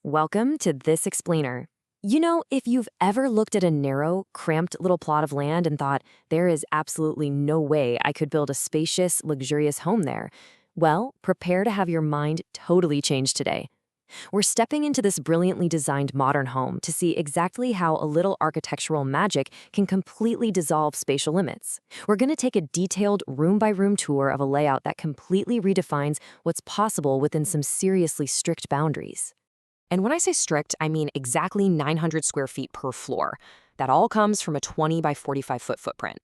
Welcome to This Explainer. You know, if you've ever looked at a narrow, cramped little plot of land and thought, there is absolutely no way I could build a spacious, luxurious home there, well, prepare to have your mind totally changed today. We're stepping into this brilliantly designed modern home to see exactly how a little architectural magic can completely dissolve spatial limits. We're going to take a detailed room-by-room tour of a layout that completely redefines what's possible within some seriously strict boundaries. And when I say strict, I mean exactly 900 square feet per floor. That all comes from a 20 by 45-foot footprint.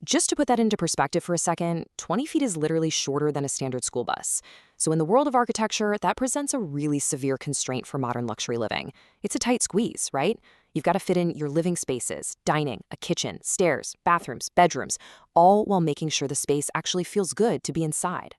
Just to put that into perspective for a second, 20 feet is literally shorter than a standard school bus. So in the world of architecture, that presents a really severe constraint for modern luxury living. It's a tight squeeze, right? You've got to fit in your living spaces, dining, a kitchen, stairs, bathrooms, bedrooms, all while making sure the space actually feels good to be inside.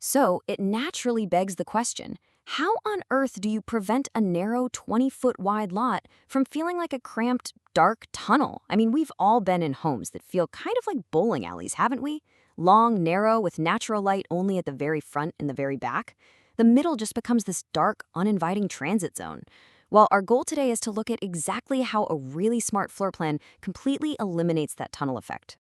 So it naturally begs the question, how on earth do you prevent a narrow 20-foot wide lot from feeling like a cramped, dark tunnel? I mean, we've all been in homes that feel kind of like bowling alleys, haven't we? Long, narrow, with natural light only at the very front and the very back. The middle just becomes this dark, uninviting transit zone. Well, our goal today is to look at exactly how a really smart floor plan completely eliminates that tunnel effect.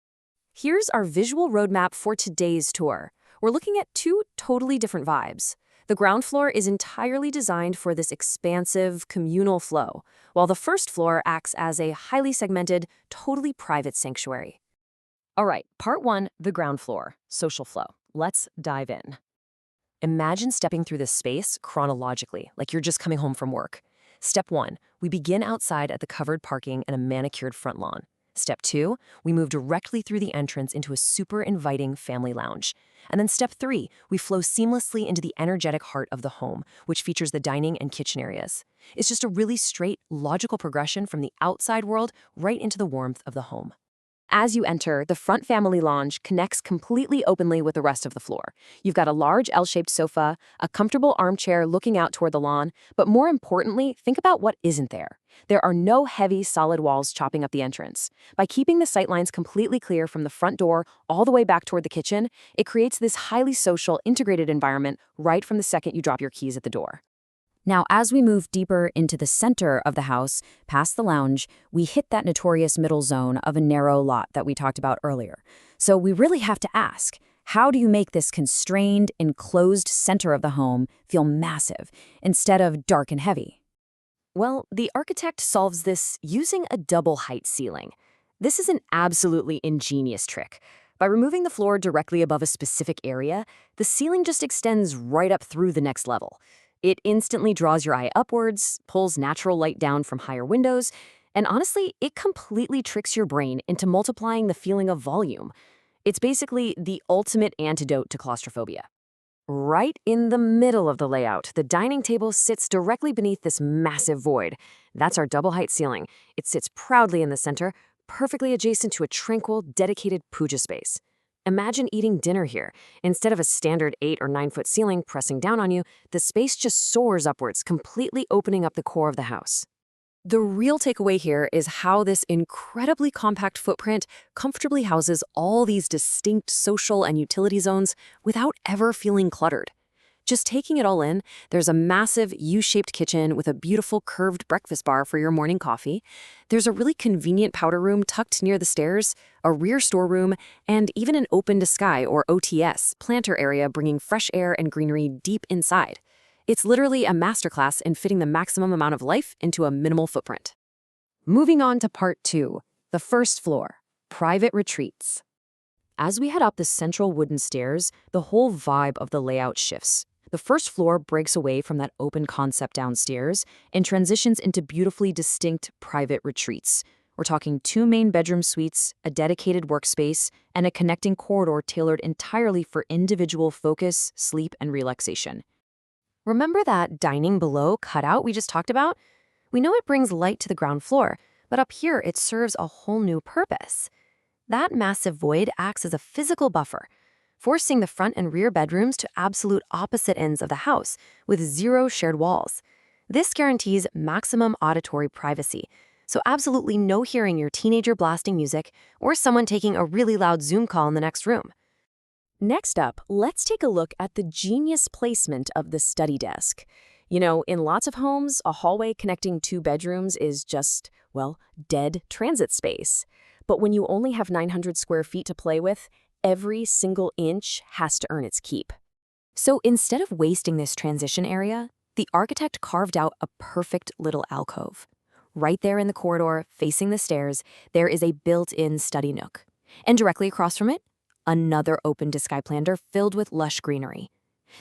Here's our visual roadmap for today's tour. We're looking at two totally different vibes. The ground floor is entirely designed for this expansive, communal flow, while the first floor acts as a highly segmented, totally private sanctuary. All right, part one, the ground floor, social flow. Let's dive in. Imagine stepping through this space chronologically, like you're just coming home from work. Step one, we begin outside at the covered parking and a manicured front lawn. Step two, we move directly through the entrance into a super inviting family lounge. And then step three, we flow seamlessly into the energetic heart of the home, which features the dining and kitchen areas. It's just a really straight, logical progression from the outside world right into the warmth of the home. As you enter, the front family lounge connects completely openly with the rest of the floor. You've got a large L-shaped sofa, a comfortable armchair looking out toward the lawn, but more importantly, think about what isn't there. There are no heavy, solid walls chopping up the entrance. By keeping the sightlines completely clear from the front door all the way back toward the kitchen, it creates this highly social, integrated environment right from the second you drop your keys at the door. Now, as we move deeper into the center of the house, past the lounge, we hit that notorious middle zone of a narrow lot that we talked about earlier. So we really have to ask, how do you make this constrained, enclosed center of the home feel massive instead of dark and heavy? Well, the architect solves this using a double height ceiling. This is an absolutely ingenious trick. By removing the floor directly above a specific area, the ceiling just extends right up through the next level. It instantly draws your eye upwards, pulls natural light down from higher windows, and honestly, it completely tricks your brain into multiplying the feeling of volume. It's basically the ultimate antidote to claustrophobia. Right in the middle of the layout, the dining table sits directly beneath this massive void. That's our double-height ceiling. It sits proudly in the center, perfectly adjacent to a tranquil, dedicated puja space. Imagine eating dinner here. Instead of a standard 8 or 9-foot ceiling pressing down on you, the space just soars upwards, completely opening up the core of the house. The real takeaway here is how this incredibly compact footprint comfortably houses all these distinct social and utility zones without ever feeling cluttered. Just taking it all in, there's a massive U-shaped kitchen with a beautiful curved breakfast bar for your morning coffee. There's a really convenient powder room tucked near the stairs, a rear storeroom, and even an open-to-sky or OTS planter area bringing fresh air and greenery deep inside. It's literally a masterclass in fitting the maximum amount of life into a minimal footprint. Moving on to part two, the first floor, private retreats. As we head up the central wooden stairs, the whole vibe of the layout shifts. The first floor breaks away from that open concept downstairs and transitions into beautifully distinct private retreats. We're talking 2 main bedroom suites, a dedicated workspace, and a connecting corridor tailored entirely for individual focus, sleep, and relaxation. Remember that dining below cutout we just talked about? We know it brings light to the ground floor, but up here it serves a whole new purpose. That massive void acts as a physical buffer, forcing the front and rear bedrooms to absolute opposite ends of the house with 0 shared walls. This guarantees maximum auditory privacy, so absolutely no hearing your teenager blasting music or someone taking a really loud Zoom call in the next room. Next up, let's take a look at the genius placement of the study desk. In lots of homes, a hallway connecting two bedrooms is just, well, dead transit space. But when you only have 900 square feet to play with, every single inch has to earn its keep. So instead of wasting this transition area, the architect carved out a perfect little alcove. Right there in the corridor, facing the stairs, there is a built-in study nook. And directly across from it, another open-to-sky planter filled with lush greenery.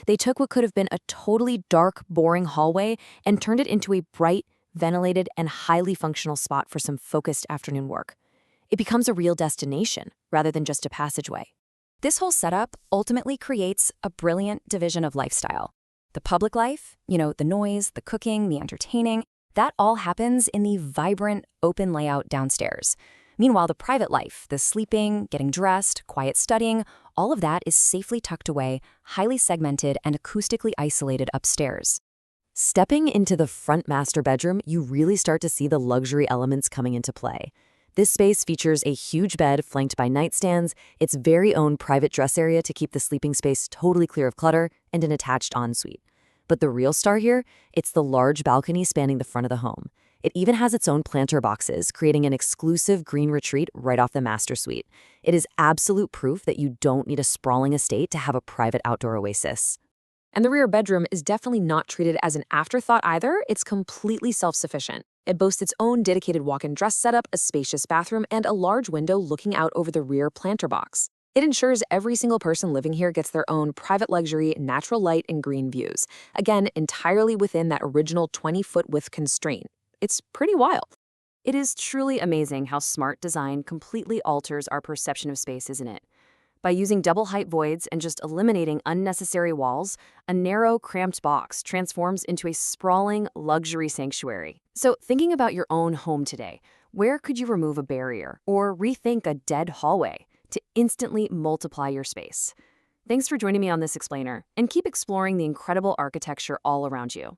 They took what could have been a totally dark, boring hallway and turned it into a bright, ventilated, and highly functional spot for some focused afternoon work. It becomes a real destination rather than just a passageway. This whole setup ultimately creates a brilliant division of lifestyle. The public life, the noise, the cooking, the entertaining, that all happens in the vibrant, open layout downstairs. Meanwhile, the private life, the sleeping, getting dressed, quiet studying, all of that is safely tucked away, highly segmented, and acoustically isolated upstairs. Stepping into the front master bedroom, you really start to see the luxury elements coming into play. This space features a huge bed flanked by nightstands, its very own private dress area to keep the sleeping space totally clear of clutter, and an attached ensuite. But the real star here, it's the large balcony spanning the front of the home. It even has its own planter boxes, creating an exclusive green retreat right off the master suite. It is absolute proof that you don't need a sprawling estate to have a private outdoor oasis. And the rear bedroom is definitely not treated as an afterthought either. It's completely self-sufficient. It boasts its own dedicated walk-in dress setup, a spacious bathroom, and a large window looking out over the rear planter box. It ensures every single person living here gets their own private luxury, natural light, and green views. Again, entirely within that original 20-foot width constraint. It's pretty wild. It is truly amazing how smart design completely alters our perception of space, isn't it? By using double height voids and just eliminating unnecessary walls, a narrow, cramped box transforms into a sprawling, luxury sanctuary. So thinking about your own home today, where could you remove a barrier or rethink a dead hallway to instantly multiply your space? Thanks for joining me on this explainer, and keep exploring the incredible architecture all around you.